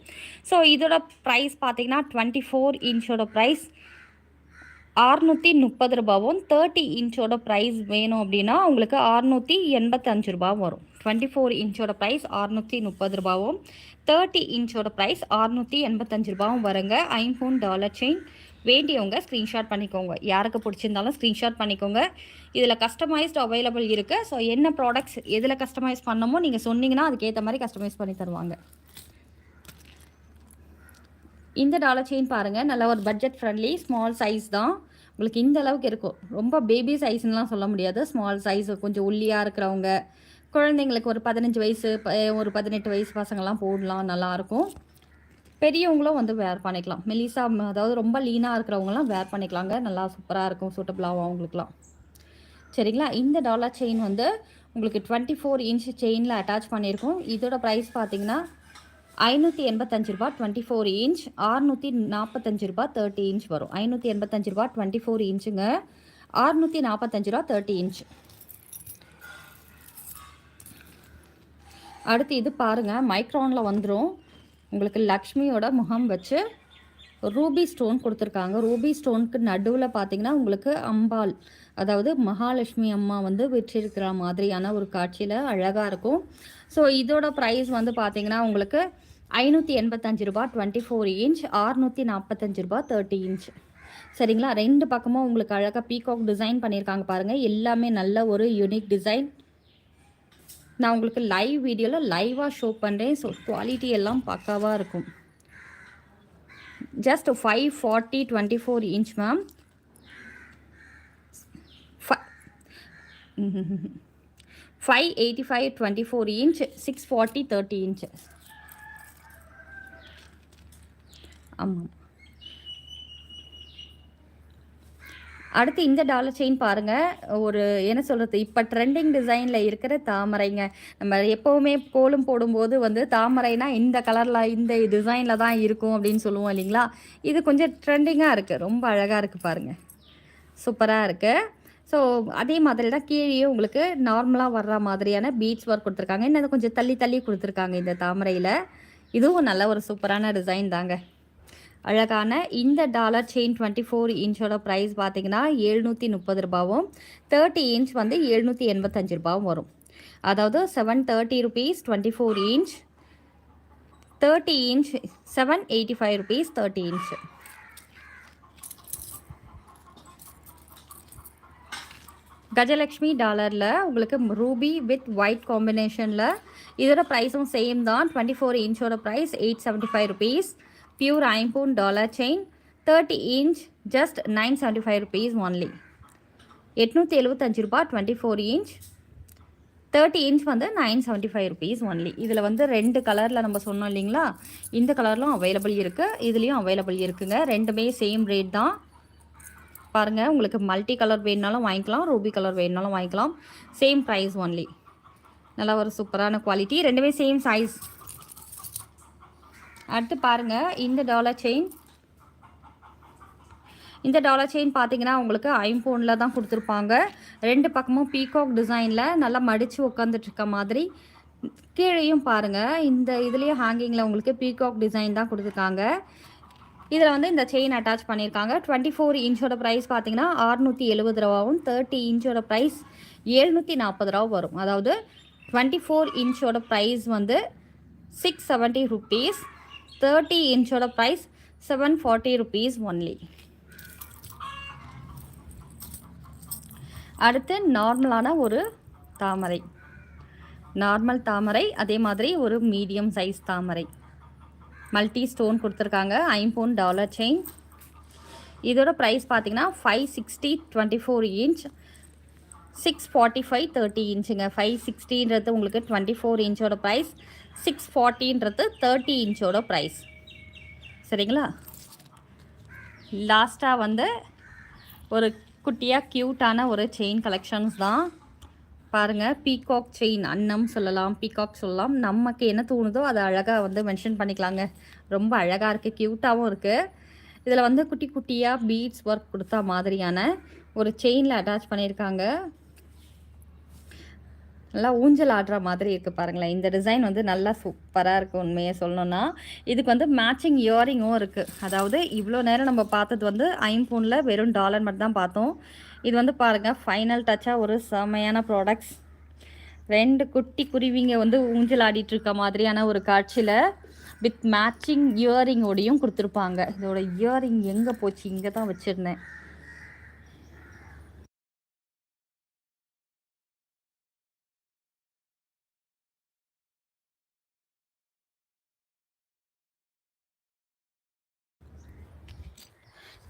ஸோ இதோட ப்ரைஸ் பார்த்திங்கன்னா 24 இன்ச்சோட ப்ரைஸ் 630 ரூபாவும், 30 இன்ச்சோட ப்ரைஸ் வேணும் அப்படின்னா உங்களுக்கு 685 ரூபா வரும். 24 இன்ச்சோட ப்ரைஸ் 630 ரூபாவும், 30 இன்ச்சோட ப்ரைஸ் 685 ரூபாவும் வருங்க. ஐம்பவுண்ட் டாலர் செயின் வேண்டியவங்க ஸ்க்ரீன்ஷாட் பண்ணிக்கோங்க. யாருக்கு பிடிச்சிருந்தாலும் ஸ்க்ரீன்ஷாட் பண்ணிக்கோங்க. இதில் கஸ்டமைஸ்டு அவைலபிள் இருக்குது. ஸோ என்ன ப்ராடக்ட்ஸ் எதில் கஸ்டமைஸ் பண்ணமோ நீங்கள் சொன்னீங்கன்னா அதுக்கேற்ற மாதிரி கஸ்டமைஸ் பண்ணி தருவாங்க. இந்த டாலர் செயின் பாருங்கள், நல்ல ஒரு பட்ஜெட் ஃப்ரெண்ட்லி ஸ்மால் சைஸ் தான். உங்களுக்கு இந்த அளவுக்கு இருக்கும். ரொம்ப பேபி சைஸ்லாம் சொல்ல முடியாது, ஸ்மால் சைஸ். கொஞ்சம் ஒல்லியாக இருக்கிறவங்க, குழந்தைங்களுக்கு ஒரு 15 வயசு ஒரு 18 வயசு பசங்கள்லாம் போடலாம், நல்லாயிருக்கும். பெரியவங்களும் வந்து வேர் பண்ணிக்கலாம். மெலிசா அதாவது ரொம்ப லீனாக இருக்கிறவங்களாம் வேர் பண்ணிக்கலாங்க. நல்லா சூப்பராக இருக்கும், சூட்டபிளாகும் அவங்களுக்குலாம். சரிங்களா, இந்த டாலர் செயின் வந்து உங்களுக்கு 24 இன்ச் செயினில் அட்டாச் பண்ணியிருக்கோம். இதோட ப்ரைஸ் பார்த்தீங்கன்னா 585 ரூபா 24 இன்ச், 645 ரூபா 30 இன்ச் வரும். 585 ரூபா 24 இன்ச்சுங்க, 645 ரூபா 30 இன்ச். அடுத்து இது பாருங்கள், மைக்ரானில் வந்துடும். உங்களுக்கு லக்ஷ்மியோட முகம் வச்சு ரூபி ஸ்டோன் கொடுத்துருக்காங்க. ரூபி ஸ்டோனுக்கு நடுவில் பார்த்தீங்கன்னா உங்களுக்கு அம்பாள், அதாவது மகாலட்சுமி அம்மா வந்து விற்றிருக்கிற மாதிரியான ஒரு காட்சியில் அழகாக இருக்கும். ஸோ இதோட ப்ரைஸ் வந்து பார்த்தீங்கன்னா உங்களுக்கு 585 ரூபா 24 இன்ச், 645 ரூபா 30 இன்ச். சரிங்களா, 2 பக்கமும் உங்களுக்கு அழகாக பீகாக் டிசைன் பண்ணியிருக்காங்க பாருங்கள். எல்லாமே நல்ல ஒரு யூனிக் டிசைன். நான் உங்களுக்கு லைவ் வீடியோவில் லைவாக ஷோ பண்ணுறேன். ஸோ குவாலிட்டி எல்லாம் பக்காவாக இருக்கும். Just 540 24 inch ma'am. 585 24 inch, 640 30 inch. ஆமாம். அடுத்து இந்த டாலர் செயின் பாருங்கள். ஒரு என்ன சொல்கிறது, இப்போ ட்ரெண்டிங் டிசைனில் இருக்கிற தாமரைங்க. நம்ம எப்போவுமே கோலம் போடும்போது வந்து தாமரைனா இந்த கலரில் இந்த டிசைனில் தான் இருக்கும் அப்படின்னு சொல்லுவோம் இல்லைங்களா. இது கொஞ்சம் ட்ரெண்டிங்காக இருக்குது, ரொம்ப அழகாக இருக்குது பாருங்கள், சூப்பராக இருக்குது. ஸோ அதே மாதிரி தான் கீழே உங்களுக்கு நார்மலாக வர்ற மாதிரியான பீட்ஸ் ஒர்க் கொடுத்துருக்காங்க. இன்னும் கொஞ்சம் தள்ளி தள்ளி கொடுத்துருக்காங்க இந்த தாமரையில். இதுவும் நல்ல ஒரு சூப்பரான டிசைன் தாங்க. அழகான இந்த டாலர் செயின் 24 இன்ச்சோட ப்ரைஸ் பார்த்தீங்கன்னா 730 ரூபாவும், 30 இன்ச் வந்து 785 ரூபாவும் வரும். அதாவது 730 rupees 24 inch, 30 inch 785 rupees 30 inch. Gajalakshmi டாலரில் உங்களுக்கு ரூபி வித் ஒயிட் காம்பினேஷனில் இதோட ப்ரைஸும் சேம் தான். 24 இன்ச்சோட ப்ரைஸ் 875 ருபீஸ். பியூர் ஐம்பூன் dollar chain 30 inch just 975 rupees only. 875 ரூபா 24 இன்ச், 30 இன்ச் வந்து 975 ருபீஸ் ஒன்லி. இதில் வந்து 2 கலரில் நம்ம சொன்னோம் இல்லைங்களா, இந்த கலர்லும் அவைலபிள் இருக்குது, இதுலேயும் அவைலபிள் இருக்குங்க. ரெண்டுமே சேம் ரேட் தான் பாருங்கள். உங்களுக்கு மல்டி கலர் வேணுனாலும் வாங்கிக்கலாம், ரூபி கலர் வேணுனாலும் வாங்கிக்கலாம். Same price only. நல்லா ஒரு சூப்பரான குவாலிட்டி, ரெண்டுமே சேம் சைஸ். அடுத்து பாருங்கள் இந்த டாலர் செயின். இந்த டாலர் செயின் பார்த்தீங்கன்னா உங்களுக்கு ஐம்பொனில் தான் கொடுத்துருப்பாங்க. 2 பக்கமும் பீகாக் டிசைனில் நல்லா மடித்து உட்காந்துட்ருக்க மாதிரி. கீழேயும் பாருங்கள் இந்த இதுலேயும் ஹேங்கிங்கில் உங்களுக்கு பீகாக் டிசைன் தான் கொடுத்துருக்காங்க. இதில் வந்து இந்த செயின் அட்டாச் பண்ணியிருக்காங்க. 24 இன்ச்சோட ப்ரைஸ் பார்த்தீங்கன்னா 670 ரூபாவும், 30 இன்ச்சோட ப்ரைஸ் 740 ரூபா வரும். அதாவது 24 இன்ச்சோட ப்ரைஸ் வந்து 670 ருபீஸ், 30 இன்ச்சோட ப்ரைஸ் 740 ருபீஸ் ஒன்லி. அடுத்து நார்மலான ஒரு தாமரை, நார்மல் தாமரை, அதே மாதிரி ஒரு மீடியம் சைஸ் தாமரை, மல்டி ஸ்டோன் கொடுத்துருக்காங்க. ஐம்பொன் டாலர் செயின். இதோட ப்ரைஸ் பார்த்தீங்கன்னா 560 24 இன்ச், 645 30 இன்ச்சுங்க. 560ன்றது உங்களுக்கு 24 இன்ச்சோட ப்ரைஸ், 640ன்றது 30 இன்ச்சோட ப்ரைஸ். சரிங்களா. லாஸ்ட்டாக வந்து ஒரு குட்டியாக க்யூட்டான ஒரு செயின் கலெக்ஷன்ஸ் தான் பாருங்கள். பீகாக் செயின் அன்னம் சொல்லலாம், பீகாக் சொல்லலாம், நமக்கு என்ன தோணுதோ அதை அழகாக வந்து மென்ஷன் பண்ணிக்கலாங்க. ரொம்ப அழகாக இருக்குது, க்யூட்டாகவும் இருக்குது. இதில் வந்து குட்டி குட்டியாக பீட்ஸ் ஒர்க் கொடுத்தா மாதிரியான ஒரு செயினில் அட்டாச் பண்ணியிருக்காங்க. நல்லா ஊஞ்சல் ஆடுற மாதிரி இருக்குது பாருங்களேன். இந்த டிசைன் வந்து நல்லா சூப்பராக இருக்குது உண்மையை சொல்லணுன்னா. இதுக்கு வந்து மேட்சிங் இயரிங்கும் இருக்குது. அதாவது இவ்வளோ நேரம் நம்ம பார்த்தது வந்து ஐம்பொனில் வெறும் டாலர் மட்டும் தான் பார்த்தோம். இது வந்து பாருங்கள் ஃபைனல் டச்சாக ஒரு செமையான ப்ராடக்ட்ஸ். 2 குட்டி குருவிங்க வந்து ஊஞ்சல் ஆடிட்டுருக்க மாதிரியான ஒரு காட்சியில் வித் மேட்சிங் இயரிங்கோடையும் கொடுத்துருப்பாங்க. இதோட இயரிங் எங்கே போச்சு, இங்கே தான் வச்சுருந்தேன்.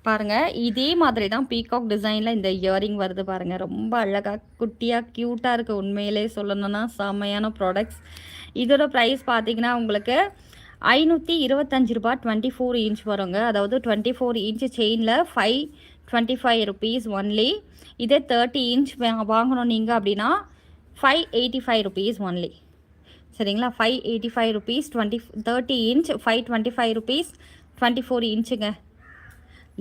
பாருங்கள் இதே மாதிரி தான் பீகாக் டிசைனில் இந்த இயரிங் வருது பாருங்கள். ரொம்ப அழகாக குட்டியாக க்யூட்டாக இருக்குது உண்மையிலே சொல்லணுன்னா. செம்மையான ப்ராடக்ட்ஸ். இதோட ப்ரைஸ் பார்த்தீங்கன்னா உங்களுக்கு 525 ரூபா 24 இன்ச் வருங்க. அதாவது 24 இன்ச் செயினில் 525 ருபீஸ் ஒன்லி. இதே 30 இன்ச் வாங்கணும் நீங்கள் அப்படின்னா 585 ருபீஸ் ஒன்லி. சரிங்களா. 585 ருபீஸ் 30 இன்ச், 525 ருபீஸ் 24 இன்ச்சுங்க.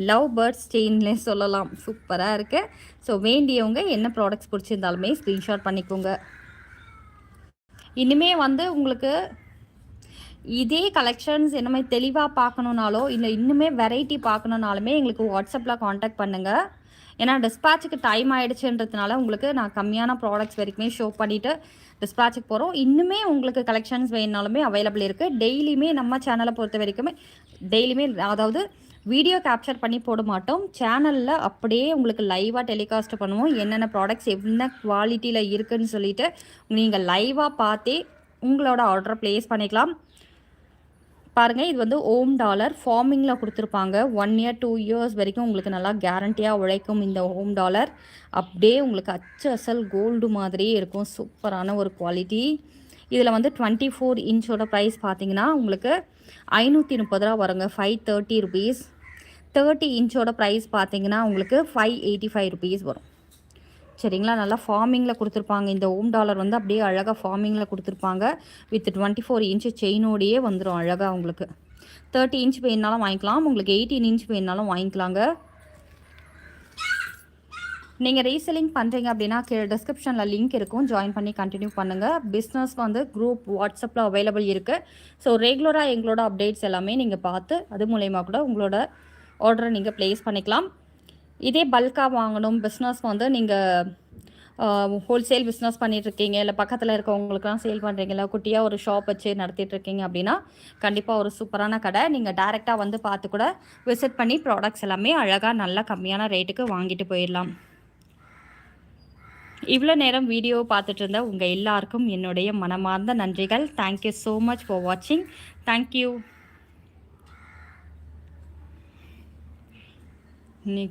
லவ் பேர்ட்ஸ் செயின்லே சொல்லலாம், சூப்பராக இருக்குது. ஸோ வேண்டியவங்க என்ன ப்ராடக்ட்ஸ் பிடிச்சிருந்தாலுமே ஸ்க்ரீன்ஷாட் பண்ணிக்கோங்க. இனிமே வந்து உங்களுக்கு இதே கலெக்ஷன்ஸ் என்னமே தெளிவாக பார்க்கணுன்னாலோ இல்லை இன்னுமே வெரைட்டி பார்க்கணுன்னாலுமே எங்களுக்கு வாட்ஸ்அப்பில் காண்டாக்ட் பண்ணுங்கள். ஏன்னா டிஸ்பேச்சுக்கு டைம் ஆகிடுச்சுன்றதுனால உங்களுக்கு நான் கம்மியான ப்ராடக்ட்ஸ் வரைக்குமே ஷோ பண்ணிவிட்டு டிஸ்பேச்சுக்கு போகிறோம். இன்னுமே உங்களுக்கு கலெக்ஷன்ஸ் வேணுனாலுமே அவைலபிள் இருக்குது. டெய்லியுமே நம்ம சேனலை பொறுத்த வரைக்குமே டெய்லியுமே அதாவது வீடியோ கேப்சர் பண்ணி போட மாட்டோம், சேனலில் அப்படியே உங்களுக்கு லைவாக டெலிகாஸ்ட் பண்ணுவோம். என்னென்ன ப்ராடக்ட்ஸ் என்ன குவாலிட்டியில் இருக்குதுன்னு சொல்லிவிட்டு நீங்கள் லைவாக பார்த்தே உங்களோட ஆர்டரை ப்ளேஸ் பண்ணிக்கலாம். பாருங்கள், இது வந்து ஓம் டாலர் ஃபார்மிங்கில் கொடுத்துருப்பாங்க. 1 இயர் 2 இயர்ஸ் வரைக்கும் உங்களுக்கு நல்லா கேரண்டியாக உழைக்கும் இந்த ஓம் டாலர். அப்படியே உங்களுக்கு அச்சு அசல் கோல்டு மாதிரியே இருக்கும். சூப்பரான ஒரு குவாலிட்டி. இதில் வந்து 24 இன்ச்சோட ப்ரைஸ் பார்த்தீங்கன்னா உங்களுக்கு 530 ரூபா வருங்க, 530 ருபீஸ். 30 இன்ச்சோட ப்ரைஸ் பார்த்தீங்கன்னா உங்களுக்கு 585 ருபீஸ் வரும். சரிங்களா, நல்லா ஃபார்மிங்கில் கொடுத்துருப்பாங்க. இந்த ஓம் டாலர் வந்து அப்படியே அழகாக ஃபார்மிங்கில் கொடுத்துருப்பாங்க. வித் 24 இன்ச்சு செயினோடையே வந்துடும் அழகாக உங்களுக்கு. 30 இன்ச் வேணுனாலும் வாங்கிக்கலாம், உங்களுக்கு 18 இன்ச் வேணுனாலும் வாங்கிக்கலாங்க. நீங்கள் ரீசெல்லிங் பண்ணுறீங்க அப்படின்னா கீழே டிஸ்கிரிப்ஷனில் லிங்க் இருக்கும், ஜாயின் பண்ணி கண்டினியூ பண்ணுங்கள். பிஸ்னஸ் வந்து குரூப் வாட்ஸ்அப்பில் அவைலபிள் இருக்குது. ஸோ ரெகுலராக எங்களோட அப்டேட்ஸ் எல்லாமே நீங்கள் பார்த்து அது மூலயமா கூட உங்களோட ஆர்டரை நீங்கள் ப்ளேஸ் பண்ணிக்கலாம். இதே பல்காக வாங்கணும், பிஸ்னஸ் வந்து நீங்கள் ஹோல்சேல் பிஸ்னஸ் பண்ணிகிட்ருக்கீங்க, இல்லை பக்கத்தில் இருக்கவங்களுக்குலாம் சேல் பண்ணுறீங்களா, குட்டியாக ஒரு ஷாப் வச்சு நடத்திட்டுருக்கீங்க அப்படின்னா கண்டிப்பாக ஒரு சூப்பரான கடை. நீங்கள் டேரெக்டாக வந்து பார்த்து கூட விசிட் பண்ணி ப்ராடக்ட்ஸ் எல்லாமே அழகாக நல்லா கம்மியான ரேட்டுக்கு வாங்கிட்டு போயிடலாம். இவ்வளோ நேரம் வீடியோ பார்த்துட்டு இருந்த உங்கள் எல்லாருக்கும் என்னுடைய மனமார்ந்த நன்றிகள். தேங்க்யூ ஸோ மச் ஃபார் வாட்சிங். தேங்க்யூ.